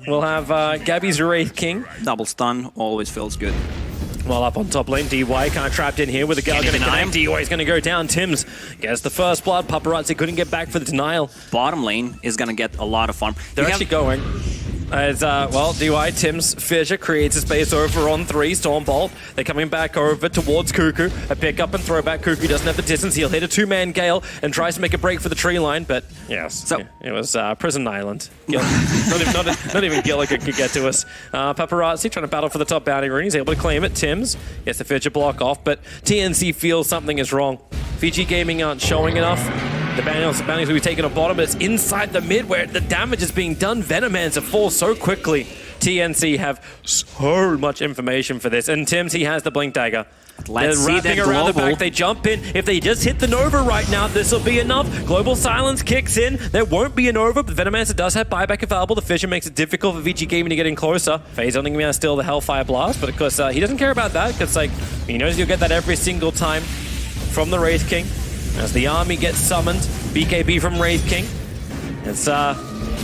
We'll have Gabbi's Wraith King. Double stun always feels good. While up on top lane, DY kind of trapped in here with the Gale going to connect. DY is going to go down. Tims gets the first blood. Paparazi couldn't get back for the denial. Bottom lane is going to get a lot of farm. They're actually going. As, well, DY, Tims, Fissure creates a space over on 3, Stormbolt. They're coming back over towards Kuku. A pick up and throw back. Kuku doesn't have the distance. He'll hit a 2-man Gale and tries to make a break for the tree line, but yes, so it was Prison Island. not even Gilligan could get to us. Paparazi trying to battle for the top bounty rune. He's able to claim it. Tims gets the Fissure block off, but TNC feels something is wrong. Vici Gaming aren't showing enough. The bounties will be taken on bottom, but it's inside the mid where the damage is being done. Venomans have fallen so quickly. TNC have so much information for this. And Tims, he has the Blink Dagger. Let's They're see wrapping that around the global. back. They jump in. If they just hit the Nova right now, this will be enough. Global Silence kicks in. There won't be a Nova, but Venomancer does have buyback available. The Fissure makes it difficult for Vici Gaming to get in closer. Phase only going to steal the Hellfire Blast, but of course he doesn't care about that because like he knows you'll get that every single time from the Wraith King. As the army gets summoned, BKB from Wraith King.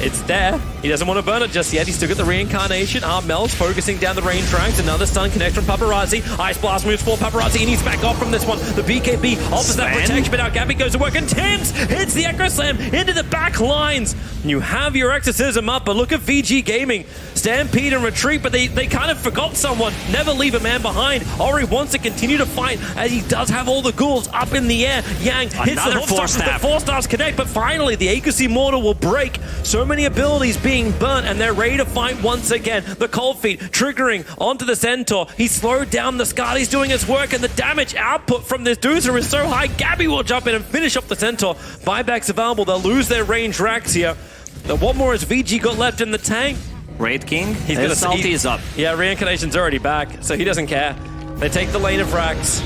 It's there. He doesn't want to burn it just yet. He's still got the reincarnation. Armel's focusing down the range tracks. Another stun connect from Paparazi. Ice Blast moves for Paparazi. He needs to back off from this one. The BKB offers that protection, but now Gabbi goes to work, and Tims hits the Echo Slam into the back lines. You have your Exorcism up, but look at VG Gaming. Stampede and retreat, but they kind of forgot someone. Never leave a man behind. Ori wants to continue to fight as he does have all the ghouls up in the air. Yang hits the Force Staff. The Force Staffs connect, but finally the Aegis Immortal will break. So many abilities being burnt, and they're ready to fight once again. The Cold Feet triggering onto the Centaur. He slowed down the Scar. He's doing his work, and the damage output from this Doozer is so high. Gabbi will jump in and finish off the Centaur. Buybacks available. They'll lose their range racks here. What more has VG got left in the tank? Wraith King, his salty is up. Yeah, Reincarnation's already back, so he doesn't care. They take the lane of racks.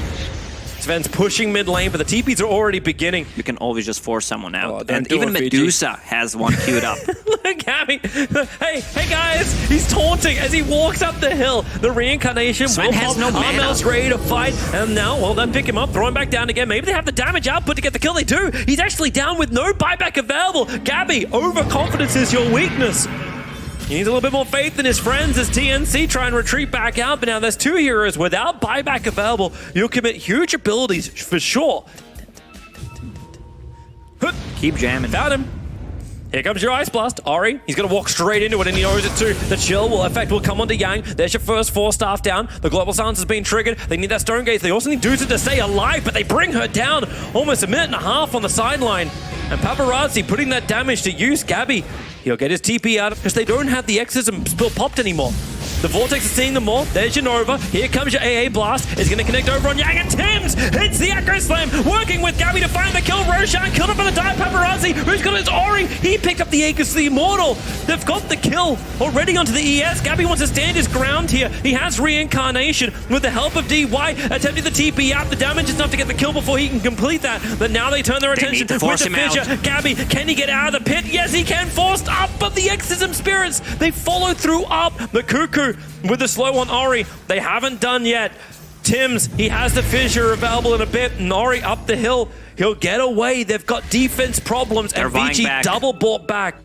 Sven's pushing mid lane, but the TPs are already beginning. You can always just force someone out. Oh, and even Medusa has one queued up. Look at me. Hey guys, he's taunting as he walks up the hill. The Reincarnation Sven has no mana. Armel's ready to fight, and now, well, they pick him up, throw him back down again. Maybe they have the damage output to get the kill. They do. He's actually down with no buyback available. Gabbi, overconfidence is your weakness. He needs a little bit more faith in his friends as TNC try and retreat back out, but now there's 2 heroes without buyback available. You'll commit huge abilities for sure. Keep jamming. Found him. Here comes your Ice Blast. Ori, he's going to walk straight into it, and he knows it too. The chill will come onto Yang. There's your first 4 staff down. The Global Silence has been triggered. They need that Stone Gaze. They also need Doozer to stay alive, but they bring her down almost a minute and a half on the sideline. And Paparazi putting that damage to use. Gabbi, he'll get his TP out because they don't have the Exorcism spill popped anymore. The Vortex is seeing them more. There's your Nova. Here comes your AA Blast. It's going to connect over on Yang, and Tims hits the Echo Slam, working with Gabbi to find the kill. Roshan killed him for the die. Paparazi, who's got his Ori. He picked up the Aegis the Immortal. They've got the kill already onto the ES. Gabbi wants to stand his ground here. He has Reincarnation with the help of DY, attempting the TP out. The damage is enough to get the kill before he can complete that. But now they turn their attention with the Fissure. Gabbi, can he get out of the pit? Yes, he can. Forced up, but the Exorcism Spirits, they follow through up. The Kuku with the slow on Ori. They haven't done yet. Tims, he has the Fissure available in a bit, and Ori up the hill. He'll get away. They've got defense problems, and Vici double bought back.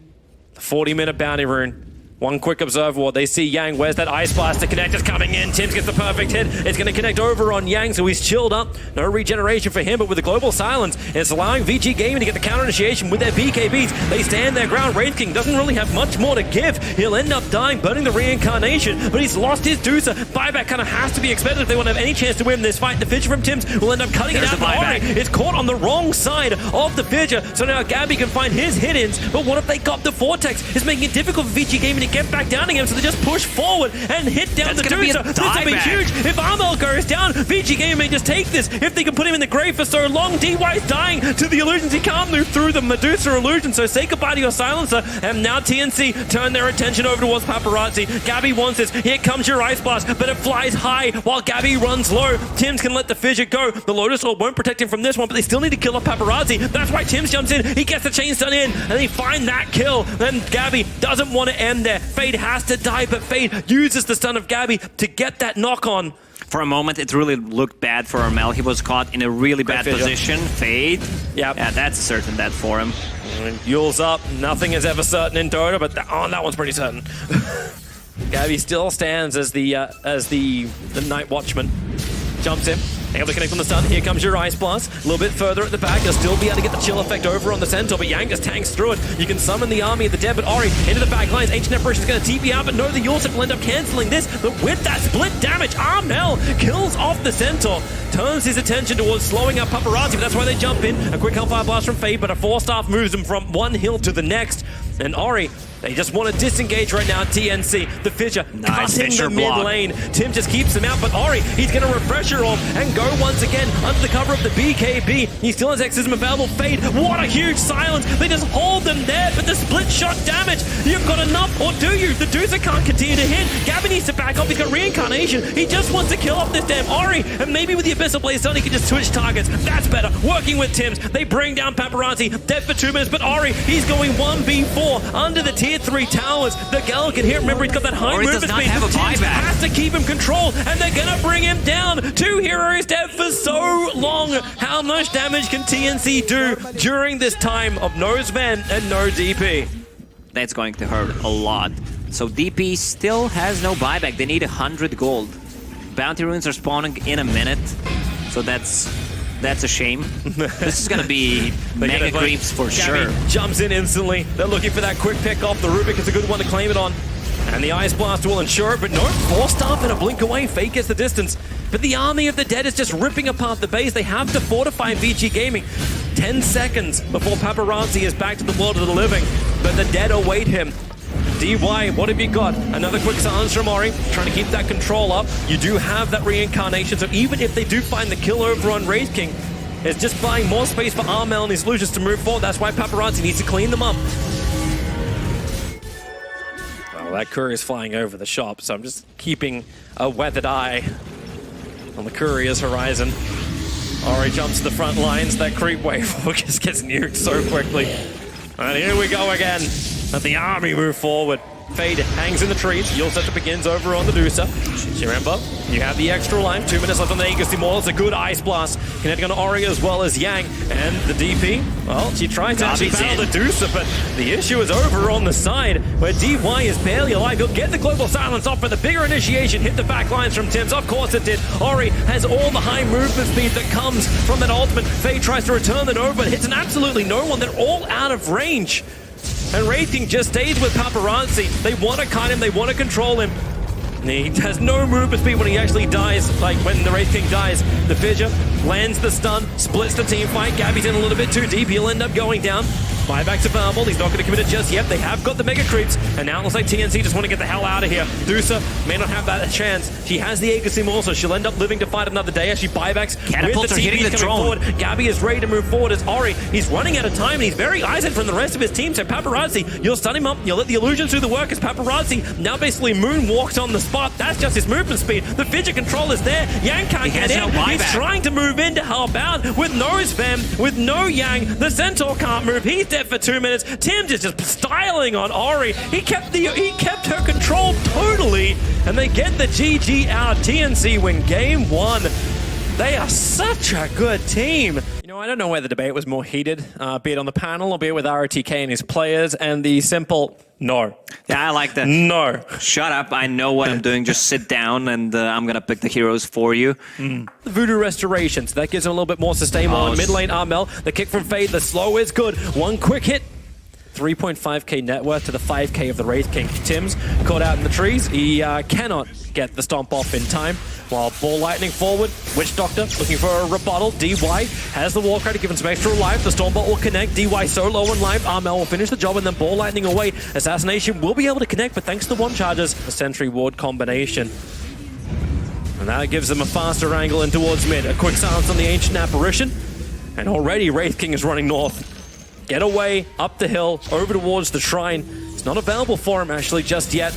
The 40-minute bounty rune. One quick observe ward. They see Yang. Where's that Ice Blast? The connect is coming in. Tims gets the perfect hit. It's going to connect over on Yang, so he's chilled up. No regeneration for him, but with the Global Silence, it's allowing VG Gaming to get the counter initiation with their BKBs. They stand their ground. Wraith King doesn't really have much more to give. He'll end up dying, burning the Reincarnation, but he's lost his Doozer. Buyback kind of has to be expected if they want to have any chance to win this fight. The Fissure from Tims will end up cutting it out. Ori is caught on the wrong side of the Fissure, so now Gabbi can find his hit-ins, but what if they got the Vortex? It's making it difficult for VG Gaming to get back down again. So they just push forward and hit down the Doozer. This will be huge. If Armel goes down, VG Gaming may just take this. If they can put him in the grave for so long, DY's dying to the illusions. He can't move through the Medusa illusion, so say goodbye to your silencer. And now TNC turn their attention over towards Paparazi. Gabbi wants this. Here comes your Ice Blast, but it flies high while Gabbi runs low. Tims can let the Fissure go. The Lotus Orb won't protect him from this one, but they still need to kill off Paparazi. That's why Tims jumps in. He gets the chain stun in, and they find that kill. Then Gabbi doesn't want to end there. Fade has to die, but Fade uses the stun of Gabbi to get that knock on. For a moment, it really looked bad for Armel. He was caught in a really bad position. Fade. Yep. Yeah, that's a certain death for him. Yule's up. Nothing is ever certain in Dota, but that one's pretty certain. Gabbi still stands as the Night Watchman. Jumps in. Able to connect on the stun. Here comes your Ice Blast. A little bit further at the back. You'll still be able to get the chill effect over on the Centaur, but Yang just tanks through it. You can summon the army of the dead, but Ori into the back lines. Ancient Apparition is going to TP out, but no, the Yulsef will end up cancelling this. But with that split damage, Armel kills off the Centaur. Turns his attention towards slowing up Paparazi, but that's why they jump in. A quick Hellfire Blast from Fade, but a 4-staff moves them from one hill to the next. And Ori, they just want to disengage right now. TNC, the Fissure, cutting the mid lane. Tim just keeps him out, but Ori, he's going to refresh her off and go once again under the cover of the BKB. He still has Exorcism available. Fade, what a huge silence. They just hold them there, but the split shot damage. You've got enough, or do you? The Doozer can't continue to hit. Gabbi needs to back up. He's got Reincarnation. He just wants to kill off this damn Ori, and maybe with the Abyssal Blaze done, he can just switch targets. That's better. Working with Tims, they bring down Paparazi. Dead for 2 minutes, but Ori, he's going 1v4 under the tier 3 towers. The Gal can hit. Remember, he's got that high movement speed. Tims has to keep him controlled, and they're gonna bring him down. 2 heroes dead for so long. How much damage can TNC do during this time of no Sven and no DP? That's going to hurt a lot. So DP still has no buyback. They need 100 gold. Bounty runes are spawning in a minute, so that's a shame. This is gonna be mega creeps for sure. Jumps in instantly. They're looking for that quick pick off. The Rubik is a good one to claim it on. And the Ice Blast will ensure it, but no, 4-staff and a blink away. Fate gets the distance. But the Army of the Dead is just ripping apart the base. They have to fortify Vici Gaming. 10 seconds before Paparazi is back to the world of the living. But the Dead await him. DY, what have you got? Another quick silence from Ori, trying to keep that control up. You do have that Reincarnation, so even if they do find the kill over on Wraith King, it's just buying more space for Armel and his Lucius to move forward. That's why Paparazi needs to clean them up. Well, that courier's flying over the shop, so I'm just keeping a weathered eye on the courier's horizon. Ori jumps to the front lines. That creep wave just gets nuked so quickly. And here we go again. Let the army move forward. Fade hangs in the trees. Yule setup begins over on the Doozer. Remember, you have the extra life. 2 minutes left on the Aegis Immortal. It's a good Ice Blast. Connecting on Ori as well as Yang. And the DP, well, she tried to actually battle the Doozer, but the issue is over on the side where DY is barely alive. He'll get the Global Silence off, but the bigger initiation hit the back lines from Tims. Of course it did. Ori has all the high movement speed that comes from that ultimate. Fade tries to return the Nova, but hits an absolutely no one. They're all out of range. And Wraith King just stays with Paparazi. They want to cut him, they want to control him. He has no movement speed when he actually dies, like when the Wraith King dies. The Fissure lands the stun, splits the team fight. Gabbi's in a little bit too deep, he'll end up going down. Buybacks available, he's not going to commit it just yet. They have got the mega creeps, and now it looks like TNC just want to get the hell out of here. Doozer may not have that chance. She has the Aegis Immortal, so she'll end up living to fight another day as she buybacks. Catapults are hitting the drone. Gabbi is ready to move forward as Ori. He's running out of time, and he's very isolated from the rest of his team. So Paparazi, you'll stun him up, you'll let the illusions do the work as Paparazi now basically moonwalks on the spot. That's just his movement speed. The Fidget control is there. Yang can't get in. He's trying to move in to help out with no Spam, with no Yang. The Centaur can't move. He's dead for 2 minutes. Tims is just styling on Ori. He kept her controlled totally, and they get the GG out. TNC win game 1. They are such a good team. You know, I don't know where the debate was more heated, be it on the panel or be it with ROTK and his players, and the simple no. Yeah, I like that. No. Shut up, I know what I'm doing. Just sit down and I'm going to pick the heroes for you. The Voodoo Restoration, so that gives him a little bit more sustain on mid lane Armel. The kick from Fade, the slow is good. One quick hit. 3.5k net worth to the 5k of the Wraith King. Tims caught out in the trees. He cannot get the stomp off in time. While Ball Lightning forward, Witch Doctor looking for a rebuttal. DY has the War Credit, given some extra life. The Stormbolt will connect. DY so low in life. Armel will finish the job and then Ball Lightning away. Assassination will be able to connect, but thanks to the one charges, the Sentry Ward combination. And that gives them a faster angle in towards mid. A quick silence on the Ancient Apparition. And already Wraith King is running north. Get away, up the hill, over towards the shrine. It's not available for him actually just yet.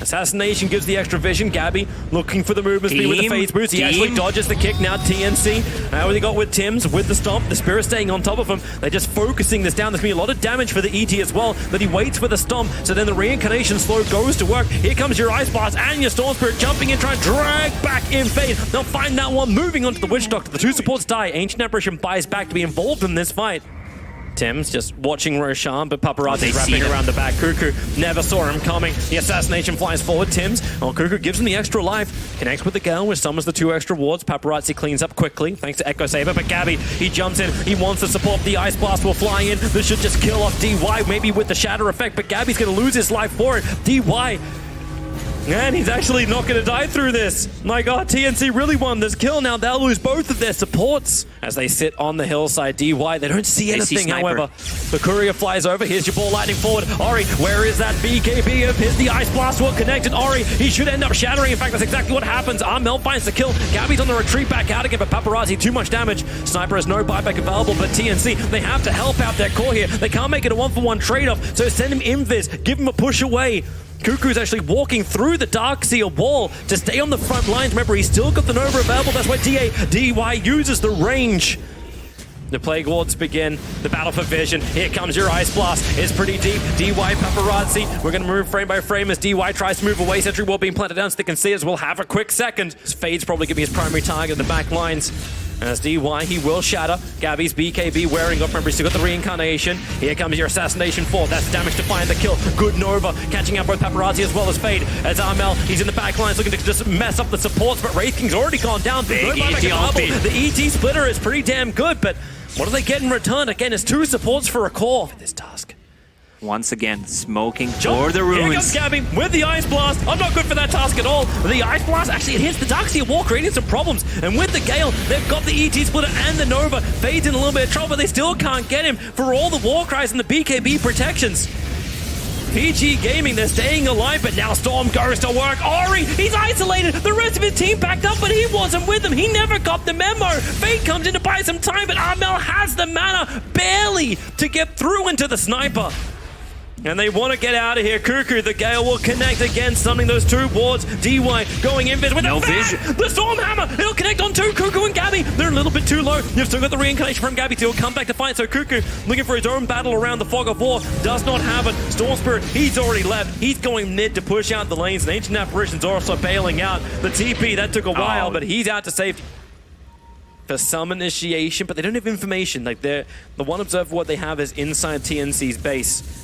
Assassination gives the extra vision. Gabbi looking for the movement speed with the phase boost. He actually dodges the kick. Now TNC. Now what he got with Tims with the stomp. The Spirit staying on top of him. They're just focusing this down. There's going to be a lot of damage for the ET as well. But he waits for the stomp. So then the reincarnation slow goes to work. Here comes your Ice Blast and your Storm Spirit jumping in, trying to drag back in Fade. They'll find that one moving onto the Witch Doctor. The two supports die. Ancient Apparition buys back to be involved in this fight. Tim's just watching Roshan, but Paparazi wrapping around the back. Kuku never saw him coming. The assassination flies forward. Tim's, Kuku gives him the extra life. Connects with the Gale, which summons the 2 extra wards. Paparazzi cleans up quickly, thanks to Echo Saber. But Gabbi, he jumps in. He wants to support. The Ice Blast will fly in. This should just kill off DY, maybe with the Shatter effect. But Gabbi's going to lose his life for it. DY. And he's actually not going to die through this. My god, TNC really won this kill. Now they'll lose both of their supports as they sit on the hillside. DY, they don't see anything, however. The courier flies over. Here's your ball lightning forward. Ori, where is that BKB of his? The Ice Blast will connect it. Ori, he should end up shattering. In fact, that's exactly what happens. Armel finds the kill. Gabbi's on the retreat back out again, but Paparazi, too much damage. Sniper has no buyback available, but TNC, they have to help out their core here. They can't make it a 1-for-1 trade-off, so send him invis. Give him a push away. Kuku's actually walking through the Darkseer wall to stay on the front lines. Remember, he's still got the Nova available. That's why DY uses the range. The Plague Wards begin. The battle for vision. Here comes your Ice Blast. It's pretty deep. DY Paparazzi. We're going to move frame by frame as DY tries to move away. Sentry wall being planted down so they can see us. We'll have a quick second. Fade's probably going to be his primary target in the back lines. As DY, he will shatter. Gabbi's BKB wearing up. Remember, he's still got the reincarnation. Here comes your assassination 4. That's damage to find the kill. Good Nova, catching out both Paparazzi as well as Fade. As Armel, he's in the back lines looking to just mess up the supports, but Wraith King's already gone down. Big no ET the ET splitter is pretty damn good, but what do they get in return? Again, it's 2 supports for a core for this task. Once again, smoking for the ruins. Here comes Gabbi with the Ice Blast. I'm not good for that task at all. The Ice Blast, actually, it hits the Darkseer wall, creating some problems. And with the Gale, they've got the ET Splitter and the Nova. Fade's in a little bit of trouble, but they still can't get him for all the war cries and the BKB protections. PG Gaming, they're staying alive, but now Storm goes to work. Ori, he's isolated. The rest of his team backed up, but he wasn't with them. He never got the memo. Fade comes in to buy some time, but Armel has the mana barely to get through into the sniper. And they want to get out of here. Kuku, the Gale will connect again, summoning those 2 wards. DY going in with no vision. The Storm Hammer, it'll connect on 2. Kuku and Gabbi, they're a little bit too low. You've still got the reincarnation from Gabbi to come back to fight. So Kuku, looking for his own battle around the Fog of War, does not have it. Storm Spirit, he's already left. He's going mid to push out the lanes. And Ancient Apparition's also bailing out. The TP, that took a while, but he's out to safety. For some initiation, but they don't have information. Like the one observer, what they have is inside TNC's base.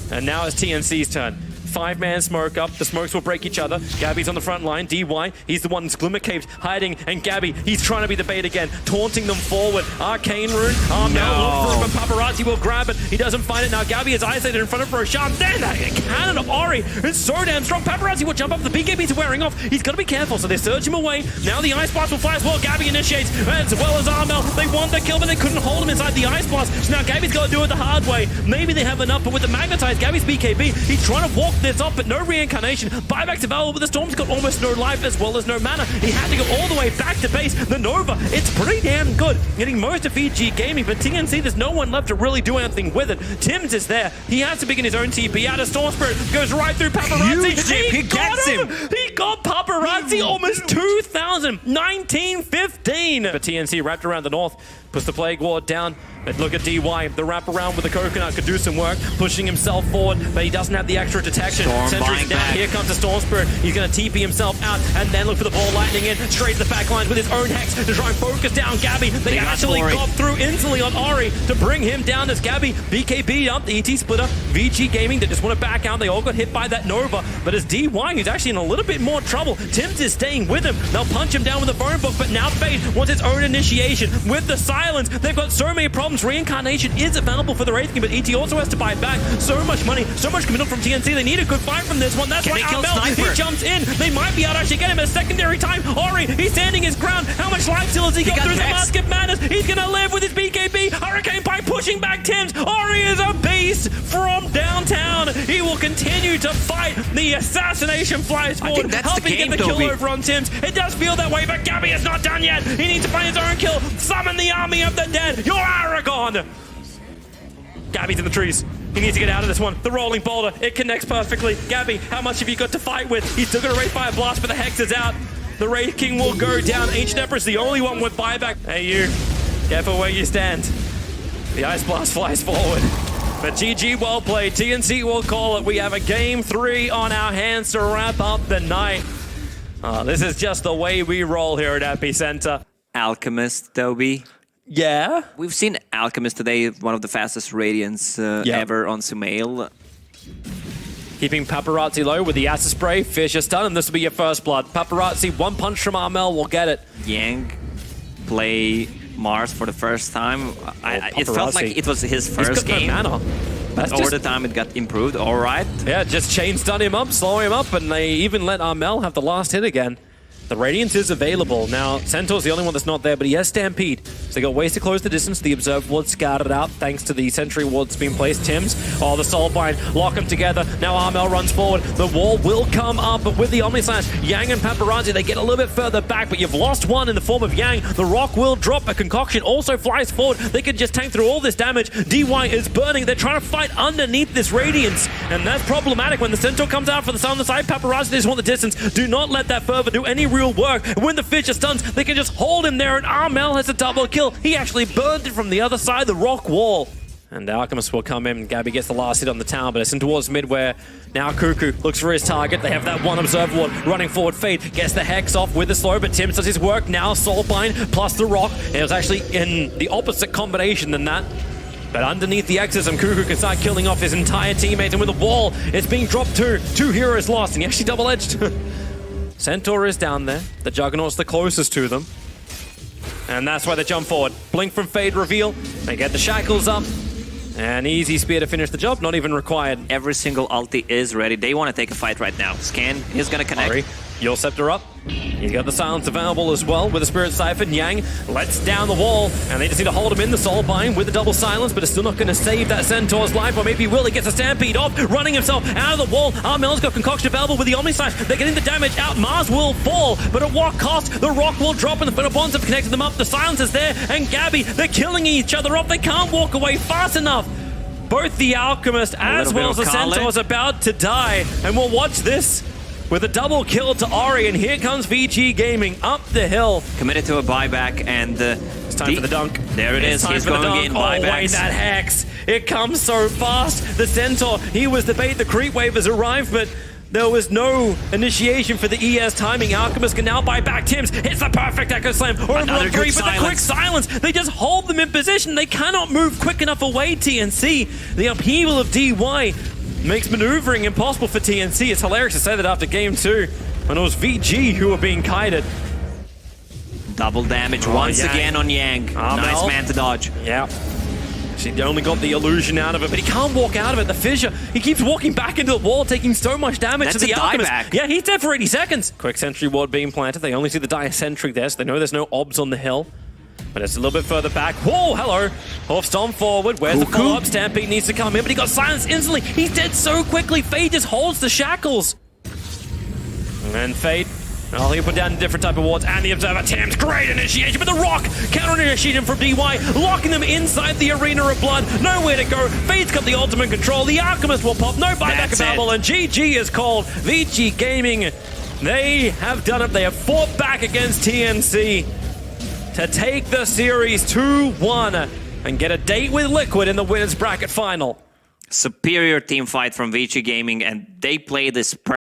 And now it's TNC's turn. 5-man smoke up. The smokes will break each other. Gabbi's on the front line. DY, he's the one that's Glimmer Caped, hiding. And Gabbi, he's trying to be the bait again, taunting them forward. Arcane Rune. Armel look for it, but Paparazzi will grab it. He doesn't find it. Now Gabbi is isolated in front of Roshan. Then that cannon of Ori is so damn strong. Paparazzi will jump up. The BKB's wearing off. He's got to be careful, so they surge him away. Now the Ice Blast will fly as well. Gabbi initiates, as well as Armel. They want the kill, but they couldn't hold him inside the Ice Blast. So now Gabbi's got to do it the hard way. Maybe they have enough, but with the Magnetize, Gabbi's BKB, he's trying to walk this off, but no reincarnation. Buyback's available, but the Storm's got almost no life as well as no mana. He had to go all the way back to base. The Nova, it's pretty damn good. Getting most of PG Gaming, but TNC, there's no one left to really do anything with it. Tims is there. He has to begin his own TP out of Storm Spirit. Goes right through Paparazzi. He gets him. He got Paparazzi almost 2,000. 1915. But TNC wrapped around the north. Puts the Plague Ward down. But look at DY. The wraparound with the coconut could do some work, pushing himself forward, but he doesn't have the extra detection. Sentry's down. Here comes the Storm Spirit. He's going to TP himself out and then look for the ball lightning in straight to the back lines with his own Hex to try and focus down Gabbi. They actually got through instantly on Ori to bring him down as Gabbi BKB'd up the ET Splitter. Vici Gaming, they just want to back out. They all got hit by that Nova, but as DY, he's actually in a little bit more trouble. Tims is staying with him. They'll punch him down with the phone book, but now Fade wants its own initiation. With the silence, they've got so many problems. Reincarnation is available for the Wraith King, but ET also has to buy it back. So much money, so much committal from TNC. They need a good fight from this one. That's why Armel, he jumps in. They might be able to actually get him a secondary time. Ori, he's standing his ground. How much life steal has he got through the Mask of Madness? He's going to live with his BKB. Hurricane Pipe pushing back Tims. Ori is a beast from downtown. He will continue to fight. The assassination flies forward, helping get the kill over on Tims. It does feel that way, but Gabbi is not done yet. He needs to find his own kill. Summon the army of the dead. You're Aragon. Gabbi's in the trees. He needs to get out of this one. The rolling boulder, it connects perfectly. Gabbi, how much have you got to fight with? He's still got a Wraith Fire Blast, but the Hex is out. The Wraith King will go down. Ancient Emperor's the only one with buyback. Eyyou, careful where you stand. The Ice Blast flies forward. But GG, well played. TNC will call it. We have a game 3 on our hands to wrap up the night. This is just the way we roll here at EPICENTER. Alchemist, Toby. Yeah? We've seen Alchemist today, one of the fastest Radiants ever on Sumail. Keeping Paparazi low with the Acid Spray. Fisher stun, and this will be your first blood. Paparazi, one punch from Armel will get it. Yang play Mars for the first time. It felt like it was his first game. No mana. That's Over the time it got improved, alright. Yeah, just chain stun him up, slow him up, and they even let Armel have the last hit again. The Radiance is available. Now, Centaur's the only one that's not there, but he has Stampede. So they got ways to close the distance. The Observe Ward scouted out thanks to the Sentry Ward's being placed. Tims, the Soulbind, lock them together. Now Armel runs forward. The wall will come up, but with the Omni Slash, Yang and Paparazi, they get a little bit further back, but you've lost one in the form of Yang. The Rock will drop. A Concoction also flies forward. They can just tank through all this damage. DY is burning. They're trying to fight underneath this Radiance, and that's problematic when the Centaur comes out for the sun on the side. Paparazi, they just want the distance. Do not let that fervor do any real work. When the Fisher stuns, they can just hold him there, and Armel has a double kill. He actually burned it from the other side, the rock wall. And the Alchemist will come in. Gabbi gets the last hit on the tower, but it's in towards mid where now Kuku looks for his target. They have that one Observe Ward running forward. Fade gets the Hex off with the slow, but Tim does his work. Now Soulbind plus the Rock. It was actually in the opposite combination than that. But underneath the Exorcism, Kuku can start killing off his entire teammates, and with the wall, it's being dropped too. 2 heroes lost, and he actually double-edged. Centaur is down there. The Juggernaut's the closest to them. And that's why they jump forward. Blink from Fade reveal. They get the shackles up. An easy spear to finish the job, not even required. Every single ulti is ready. They want to take a fight right now. Scan is going to connect. Ari, your Scepter up. He's got the silence available as well with the Spirit Siphon. Yang lets down the wall, and they just need to hold him in the Soulbind with the double silence, but it's still not going to save that Centaur's life, or maybe will. He gets a Stampede off, running himself out of the wall. Armel's got Concoction available with the Omni Slash. They're getting the damage out. Mars will fall, but at what cost? The Rock will drop, and the Final Bonds have connected them up. The silence is there, and Gabbi, they're killing each other off. They can't walk away fast enough. Both the Alchemist as well as the Centaur is about to die, and we'll watch this. With a double kill to Ori, and here comes Vici Gaming up the hill. Committed to a buyback, and it's time for the dunk. There it is. He's going in buybacks. Oh, wait, that Hex. It comes so fast. The Centaur, he was the bait. The creep wave has arrived, but there was no initiation for the ES timing. Alchemist can now buy back. Tims hits the perfect Echo Slam. Or another three, good but the quick silence. They just hold them in position. They cannot move quick enough away, TNC. The upheaval of DY makes maneuvering impossible for TNC. It's hilarious to say that after game 2, when it was VG who were being kited. Double damage once again on Yang. Nice man to dodge. Yeah. She only got the illusion out of it, but he can't walk out of it. The Fissure, he keeps walking back into the wall, taking so much damage to the Alchemist. Dieback. Yeah, he's dead for 80 seconds. Quick Sentry Ward being planted. They only see the Dire Sentry there, so they know there's no obs on the hill. But it's a little bit further back. Whoa, hello. Off Stomp forward. Where's the follow-up? Stampede needs to come in, but he got silenced instantly. He's dead so quickly. Fade just holds the shackles. And Fade, well, he'll put down a different type of wards. And the Observer, Tim's great initiation, but the Rock counter-initiation from DY, locking them inside the Arena of Blood. Nowhere to go. Fade's got the ultimate control. The Alchemist will pop. No buyback available, and GG is called. Vici Gaming, they have done it. They have fought back against TNC to take the series 2-1 and get a date with Liquid in the winners bracket final. Superior team fight from Vici Gaming, and they play this